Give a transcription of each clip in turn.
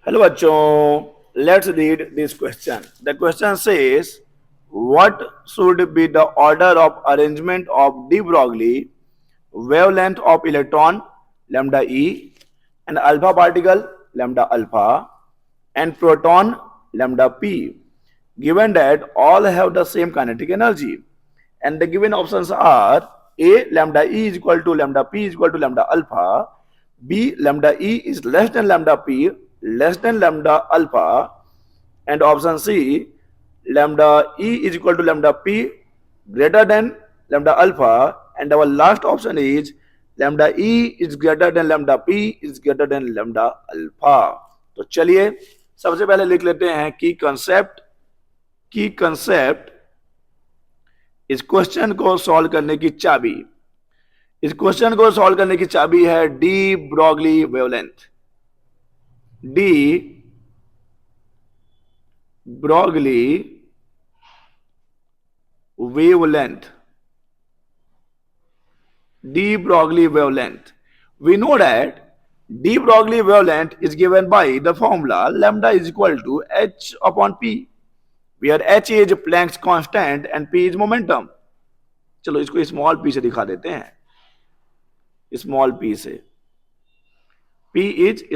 Hello बच्चों, let's read this question. The question says what should be the order of arrangement of de Broglie wavelength of electron lambda e and alpha particle lambda alpha and proton lambda p, given that all have the same kinetic energy, and the given options are: a lambda e is equal to lambda p is equal to lambda alpha, b lambda e is less than lambda p less than lambda alpha, and option c lambda e is equal to lambda p greater than lambda alpha, and our last option is lambda e is greater than lambda p is greater than lambda alpha. तो चलिए सबसे पहले लिख लेते हैं की concept इस question को सॉल्व करने की चाबी. इस क्वेश्चन को सॉल्व करने की चाबी है de Broglie wavelength. De Broglie wavelength. De Broglie wavelength. We know that de Broglie wavelength is given by the formula lambda is equal to h upon p, where h is Planck's constant and p is momentum. चलो इसको small p से दिखा देते हैं. Small p से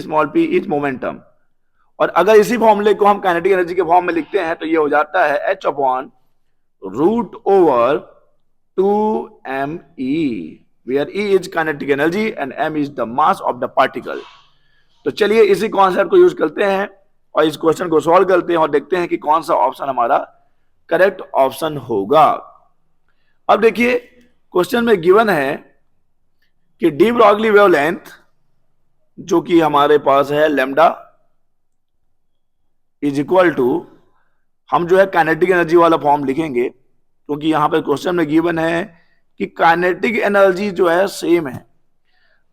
small p is momentum. और अगर इसी फॉर्मूले को हम काइनेटिक एनर्जी के फॉर्म में लिखते हैं तो ये हो जाता है h upon root over 2me, where e is kinetic energy and m is the mass of the particle. तो चलिए इसी कॉन्सेप्ट को यूज करते हैं और इस क्वेश्चन को सॉल्व करते हैं और देखते हैं कि कौन सा ऑप्शन हमारा करेक्ट ऑप्शन होगा. अब देखिए क्वेश्चन में गिवन है कि डी ब्रॉगली वेवलेंथ जो कि हमारे पास है लैम्डा इज इक्वल टू, हम जो है काइनेटिक एनर्जी वाला फॉर्म लिखेंगे क्योंकि यहां पे क्वेश्चन में गिवन है कि काइनेटिक एनर्जी जो है सेम है.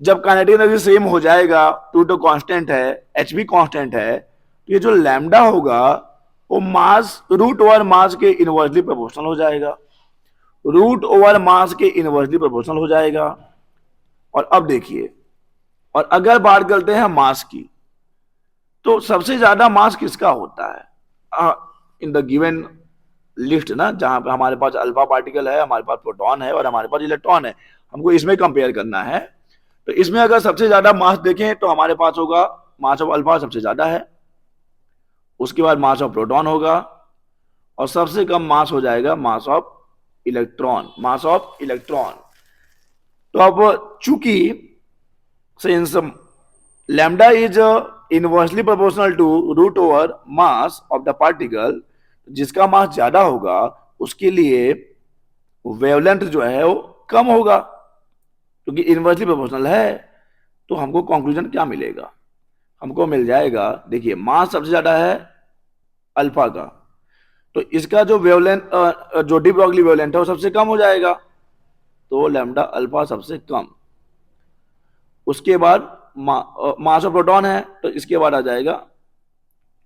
जब काइनेटिक एनर्जी सेम हो जाएगा, टू तो कांस्टेंट है, एच भी कांस्टेंट है, तो ये जो लैम्डा होगा वो मास रूट ओवर मास के इनवर्सली प्रोपोर्शनल हो जाएगा. रूट ओवर मास के इनवर्सली प्रोपोर्शनल हो जाएगा. और अब देखिए, और अगर बात करते हैं मास की, तो सबसे ज्यादा मास किसका होता है इन द गिवन लिस्ट ना, जहां पे हमारे पास अल्फा पार्टिकल है, हमारे पास प्रोटॉन है और हमारे पास इलेक्ट्रॉन है. हमको इसमें कंपेयर करना है. तो इसमें अगर सबसे ज्यादा मास देखें तो हमारे पास होगा मास ऑफ अल्फा सबसे ज्यादा है, उसके बाद मास ऑफ प्रोटॉन होगा और सबसे कम मास हो जाएगा मास ऑफ इलेक्ट्रॉन. तो अब चूंकि since lambda is inversely proportional to root over mass of the particle, जिसका मास ज्यादा होगा उसके लिए वेवलेंथ जो है वो कम होगा क्योंकि इनवर्सली प्रोपोर्शनल है. तो हमको कंक्लूजन क्या मिलेगा? हमको मिल जाएगा, देखिए मास सबसे ज्यादा है अल्फा का, तो इसका जो वेवलेंथ जो डी ब्रॉगली वेवलेंथ है वो सबसे कम हो जाएगा, तो लैम्डा अल्फा सबसे कम. उसके बाद मास ऑफ प्रोटॉन है तो इसके बाद आ जाएगा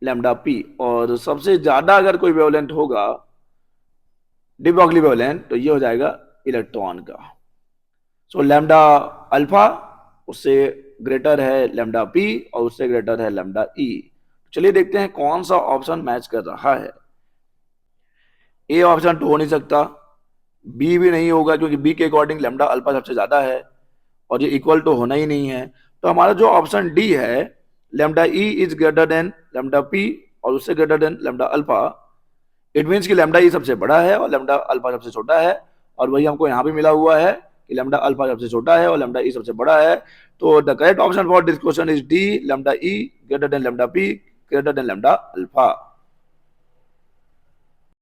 लैम्डा पी, और सबसे ज्यादा अगर कोई वेवलेंथ होगा डी ब्रॉगली वेवलेंथ तो ये हो जाएगा इलेक्ट्रॉन का. सो लैम्डा अल्फा उससे ग्रेटर है लैम्डा पी और उससे ग्रेटर है लैम्डा ई. चलिए देखते हैं कौन सा ऑप्शन मैच कर रहा है. ए ऑप्शन तो हो नहीं सकता, बी भी नहीं होगा क्योंकि बी के अकॉर्डिंग लैम्डा अल्फा सबसे ज्यादा है और ये इक्वल तो होना ही नहीं है. तो हमारा जो ऑप्शन डी है lambda E is greater than lambda P और उससे greater than lambda alpha, it means कि लैम्डा ई सबसे बड़ा है और लैम्डा अल्फा सबसे छोटा है. और वही हमको यहाँ भी मिला हुआ है कि लैम्डा अल्फा सबसे छोटा है और लैम्डा ई सबसे बड़ा है. तो the correct option for this question is D, lambda E greater than lambda P greater than lambda alpha.